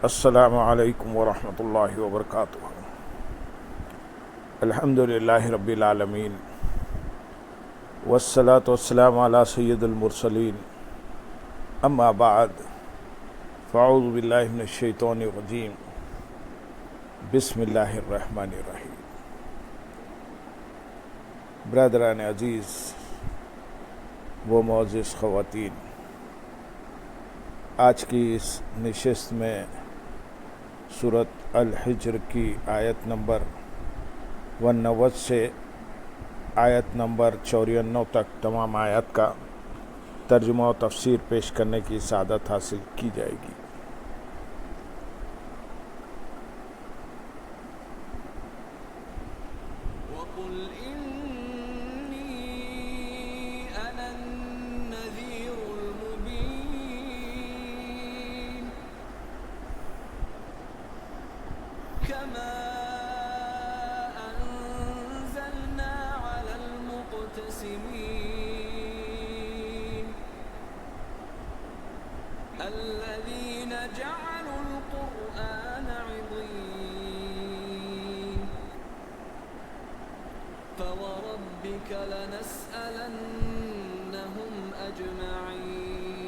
السلام علیکم ورحمۃ اللہ وبرکاتہ۔ الحمد للہ رب العالمین والصلاة والسلام علی سید المرسلین، اما بعد فاعوذ باللہ من الشیطان الرجیم، بسم اللہ الرحمن الرحیم۔ برادران عزیز و معزز خواتین، آج کی اس نشست میں سورۃ الحجر کی آیت نمبر 90 سے آیت نمبر 94 تک تمام آیات کا ترجمہ و تفسیر پیش کرنے کی سعادت حاصل کی جائے گی۔ الذين جعلوا القرآن عضين فوربك لنسألنهم أجمعين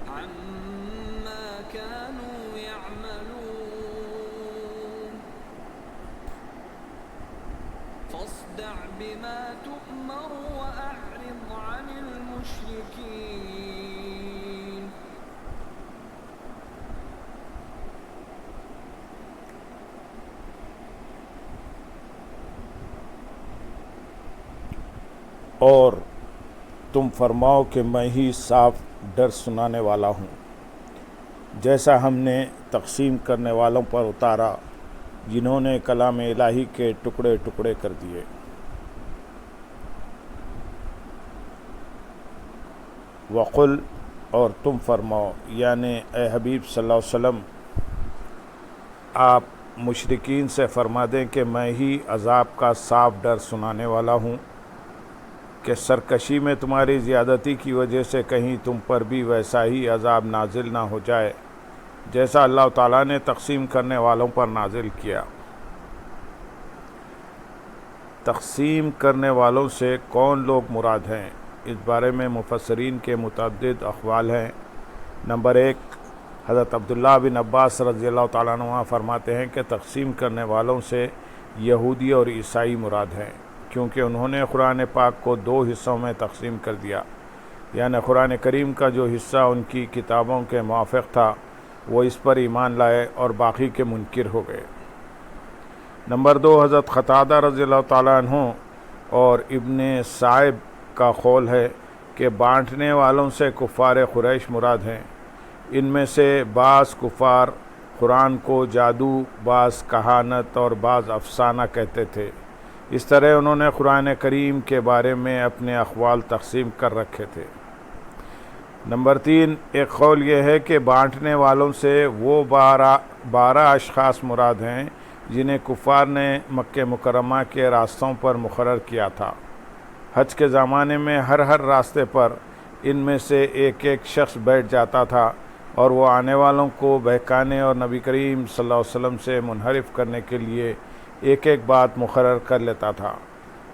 عما كانوا يعملون فاصدع بما تؤمر وأعرض عن المشركين اور تم فرماؤ کہ میں ہی صاف ڈر سنانے والا ہوں، جیسا ہم نے تقسیم کرنے والوں پر اتارا جنہوں نے کلام الہی کے ٹکڑے ٹکڑے کر دیے۔ وقل، اور تم فرماؤ، یعنی اے حبیب صلی اللہ علیہ وسلم آپ مشرکین سے فرما دیں کہ میں ہی عذاب کا صاف ڈر سنانے والا ہوں کہ سرکشی میں تمہاری زیادتی کی وجہ سے کہیں تم پر بھی ویسا ہی عذاب نازل نہ ہو جائے جیسا اللہ تعالیٰ نے تقسیم کرنے والوں پر نازل کیا۔ تقسیم کرنے والوں سے کون لوگ مراد ہیں؟ اس بارے میں مفسرین کے متعدد اقوال ہیں۔ نمبر 1، حضرت عبداللہ بن عباس رضی اللہ تعالیٰ عنہ فرماتے ہیں کہ تقسیم کرنے والوں سے یہودی اور عیسائی مراد ہیں، کیونکہ انہوں نے قرآن پاک کو 2 حصوں میں تقسیم کر دیا، یعنی قرآن کریم کا جو حصہ ان کی کتابوں کے موافق تھا وہ اس پر ایمان لائے اور باقی کے منکر ہو گئے۔ نمبر 2، حضرت قتادہ رضی اللہ تعالیٰ عنہ اور ابن صائب کا قول ہے کہ بانٹنے والوں سے کفار قریش مراد ہیں۔ ان میں سے بعض کفار قرآن کو جادو، بعض کہانت اور بعض افسانہ کہتے تھے۔ اس طرح انہوں نے قرآن کریم کے بارے میں اپنے اقوال تقسیم کر رکھے تھے۔ نمبر 3، ایک قول یہ ہے کہ بانٹنے والوں سے وہ 12 اشخاص مراد ہیں جنہیں کفار نے مکہ مکرمہ کے راستوں پر مقرر کیا تھا۔ حج کے زمانے میں ہر راستے پر ان میں سے ایک شخص بیٹھ جاتا تھا اور وہ آنے والوں کو بہکانے اور نبی کریم صلی اللہ علیہ وسلم سے منحرف کرنے کے لیے ایک بات مقرر کر لیتا تھا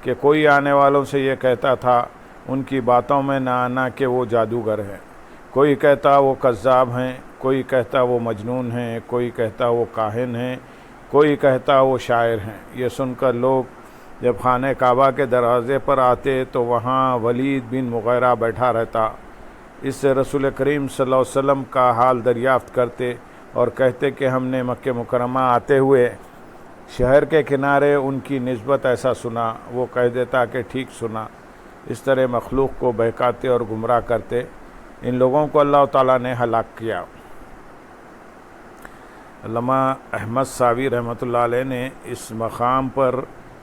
کہ کوئی آنے والوں سے یہ کہتا تھا ان کی باتوں میں نہ آنا کہ وہ جادوگر ہیں، کوئی کہتا وہ کذاب ہیں، کوئی کہتا وہ مجنون ہیں، کوئی کہتا وہ کاہن ہیں، کوئی کہتا وہ شاعر ہیں۔ یہ سن کر لوگ جب خانہ کعبہ کے دروازے پر آتے تو وہاں ولید بن مغیرہ بیٹھا رہتا، اس سے رسول کریم صلی اللہ علیہ وسلم کا حال دریافت کرتے اور کہتے کہ ہم نے مکہ مکرمہ آتے ہوئے شہر کے کنارے ان کی نسبت ایسا سنا۔ وہ کہہ دیتا کہ ٹھیک سنا۔ اس طرح مخلوق کو بہکاتے اور گمراہ کرتے۔ ان لوگوں کو اللہ تعالیٰ نے ہلاک کیا۔ علامہ احمد ساوی رحمۃ اللہ علیہ نے اس مقام پر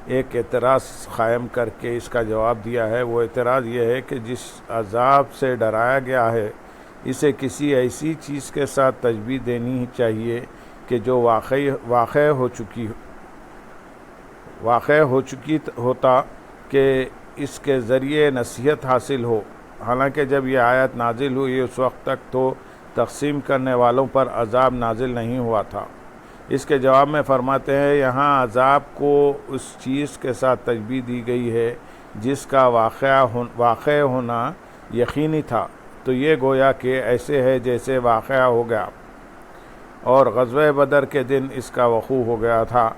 ایک اعتراض قائم کر کے اس کا جواب دیا ہے۔ وہ اعتراض یہ ہے کہ جس عذاب سے ڈرایا گیا ہے اسے کسی ایسی چیز کے ساتھ تشبیہ دینی چاہیے کہ جو واقع ہو چکی ہوتا کہ اس کے ذریعے نصیحت حاصل ہو۔ حالانکہ جب یہ آیت نازل ہوئی اس وقت تک تو تقسیم کرنے والوں پر عذاب نازل نہیں ہوا تھا؟ اس کے جواب میں فرماتے ہیں یہاں عذاب کو اس چیز کے ساتھ تشبیہ دی گئی ہے جس کا واقع ہونا یقینی تھا، تو یہ گویا کہ ایسے ہے جیسے واقعہ ہو گیا اور غزوہ بدر کے دن اس کا وقوع ہو گیا تھا،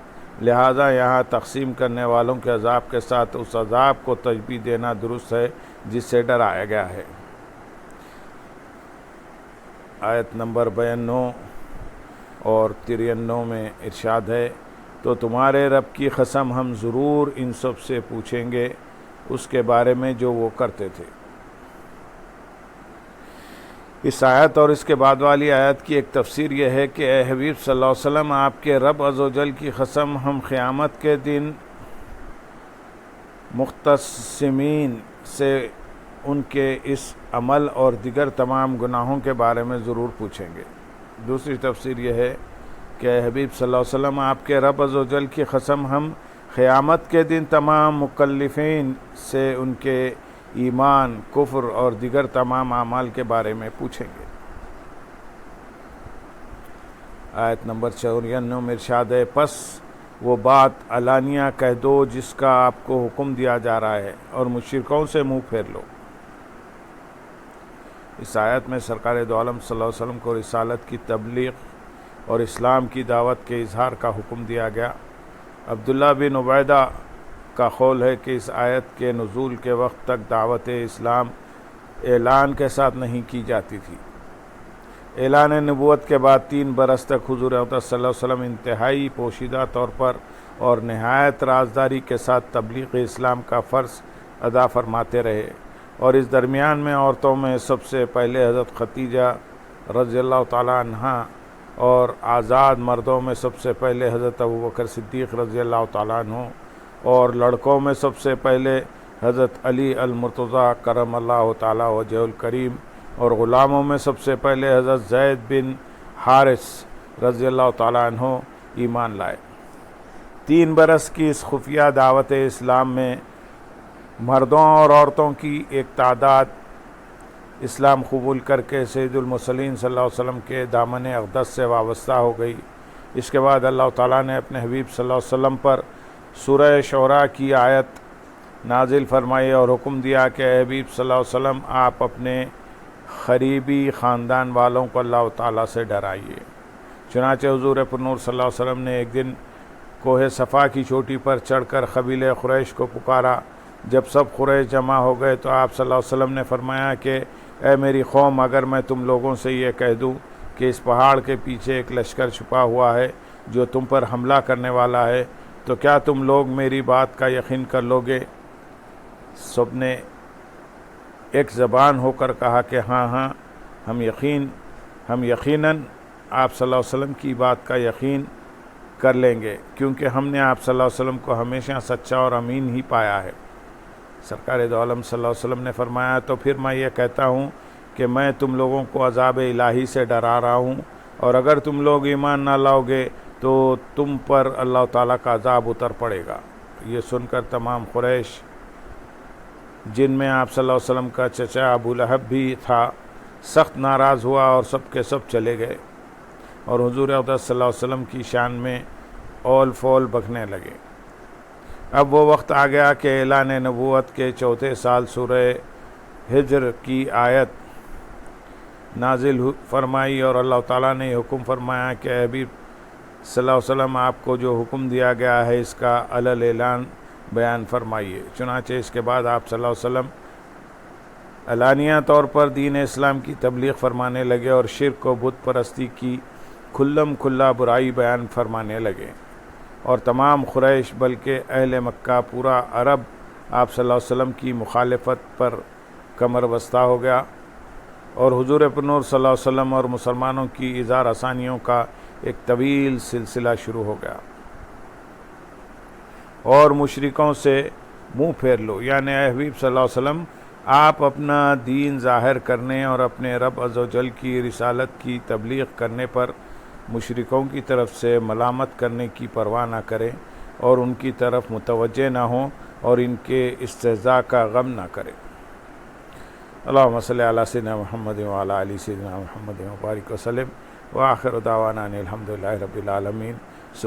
لہذا یہاں تقسیم کرنے والوں کے عذاب کے ساتھ اس عذاب کو تشبیہ دینا درست ہے جس سے ڈرایا گیا ہے۔ آیت نمبر 92 اور 93 میں ارشاد ہے، تو تمہارے رب کی قسم ہم ضرور ان سب سے پوچھیں گے اس کے بارے میں جو وہ کرتے تھے۔ اس آیت اور اس کے بعد والی آیت کی ایک تفسیر یہ ہے کہ اے حبیب صلی اللہ علیہ وسلم، آپ کے رب عز و جل کی قسم ہم قیامت کے دن مختصمین سے ان کے اس عمل اور دیگر تمام گناہوں کے بارے میں ضرور پوچھیں گے۔ دوسری تفسیر یہ ہے کہ اے حبیب صلی اللہ علیہ وسلم، آپ کے رب عز و جل کی قسم ہم قیامت کے دن تمام مکلفین سے ان کے ایمان، کفر اور دیگر تمام اعمال کے بارے میں پوچھیں گے۔ آیت نمبر 94 میں ارشاد ہے، پس وہ بات علانیہ کہہ دو جس کا آپ کو حکم دیا جا رہا ہے اور مشرکوں سے منہ پھیر لو۔ اس آیت میں سرکار دو عالم صلی اللہ علیہ وسلم کو رسالت کی تبلیغ اور اسلام کی دعوت کے اظہار کا حکم دیا گیا۔ عبداللہ بن عبیدہ کا قول ہے کہ اس آیت کے نزول کے وقت تک دعوت اسلام اعلان کے ساتھ نہیں کی جاتی تھی۔ اعلان نبوت کے بعد 3 برس تک حضور اقدس صلی اللہ علیہ وسلم انتہائی پوشیدہ طور پر اور نہایت رازداری کے ساتھ تبلیغ اسلام کا فرض ادا فرماتے رہے، اور اس درمیان میں عورتوں میں سب سے پہلے حضرت خدیجہ رضی اللہ تعالیٰ عنہا اور آزاد مردوں میں سب سے پہلے حضرت ابوبکر صدیق رضی اللہ تعالیٰ عنہ، اور لڑکوں میں سب سے پہلے حضرت علی المرتضیٰ کرم اللہ تعالیٰ وجہہ الکریم، اور غلاموں میں سب سے پہلے حضرت زید بن حارث رضی اللہ تعالیٰ عنہ ایمان لائے۔ 3 برس کی اس خفیہ دعوت اسلام میں مردوں اور عورتوں کی ایک تعداد اسلام قبول کر کے سید المرسلین صلی اللہ علیہ وسلم کے دامن اقدس سے وابستہ ہو گئی۔ اس کے بعد اللہ تعالیٰ نے اپنے حبیب صلی اللہ علیہ وسلم پر سورہ شعراء کی آیت نازل فرمائی اور حکم دیا کہ اے حبیب صلی اللہ علیہ وسلم، آپ اپنے قریبی خاندان والوں کو اللہ تعالیٰ سے ڈرائیے۔ چنانچہ حضور پر نور صلی اللہ علیہ وسلم نے ایک دن کوہ صفا کی چوٹی پر چڑھ کر قبیلہ قریش کو پکارا۔ جب سب قریش جمع ہو گئے تو آپ صلی اللہ علیہ وسلم نے فرمایا کہ اے میری قوم، اگر میں تم لوگوں سے یہ کہہ دوں کہ اس پہاڑ کے پیچھے ایک لشکر چھپا ہوا ہے جو تم پر حملہ کرنے والا ہے، تو کیا تم لوگ میری بات کا یقین کر لو گے؟ سب نے ایک زبان ہو کر کہا کہ ہاں ہاں، ہم یقیناً آپ صلی اللہ علیہ وسلم کی بات کا یقین کر لیں گے، کیونکہ ہم نے آپ صلی اللہ علیہ وسلم کو ہمیشہ سچا اور امین ہی پایا ہے۔ سرکار دو عالم صلی اللہ علیہ وسلم نے فرمایا، تو پھر میں یہ کہتا ہوں کہ میں تم لوگوں کو عذاب الہی سے ڈرا رہا ہوں، اور اگر تم لوگ ایمان نہ لاؤ گے تو تم پر اللہ تعالیٰ کا عذاب اتر پڑے گا۔ یہ سن کر تمام قریش، جن میں آپ صلی اللہ علیہ وسلم کا چچا ابو لہب بھی تھا، سخت ناراض ہوا اور سب کے سب چلے گئے، اور حضور اقدس صلی اللہ علیہ وسلم کی شان میں اول فول بکنے لگے۔ اب وہ وقت آ گیا کہ اعلان نبوت کے 4 سال سورہ ہجر کی آیت نازل فرمائی، اور اللہ تعالیٰ نے یہ حکم فرمایا کہ اے حبیب صلی اللہ علیہ وسلم، آپ کو جو حکم دیا گیا ہے اس کا علل اعلان بیان فرمائیے۔ چنانچہ اس کے بعد آپ صلی اللہ علیہ وسلم علانیہ طور پر دین اسلام کی تبلیغ فرمانے لگے اور شرک و بت پرستی کی کھلم کھلا برائی بیان فرمانے لگے، اور تمام قریش بلکہ اہل مکہ پورا عرب آپ صلی اللہ علیہ وسلم کی مخالفت پر کمر بستہ ہو گیا، اور حضور پر نور صلی اللہ علیہ وسلم اور مسلمانوں کی اظہار آسانیوں کا ایک طویل سلسلہ شروع ہو گیا۔ اور مشرکوں سے منہ پھیر لو، یعنی اے حبیب صلی اللہ علیہ وسلم، آپ اپنا دین ظاہر کرنے اور اپنے رب عز و جل کی رسالت کی تبلیغ کرنے پر مشرکوں کی طرف سے ملامت کرنے کی پرواہ نہ کریں، اور ان کی طرف متوجہ نہ ہوں اور ان کے استہزاء کا غم نہ کریں۔ اللہم صلی علی سیدنا محمد وعلی آل سیدنا محمد وبارک وسلم وآخر دعوانا ان الحمد للہ رب العالمین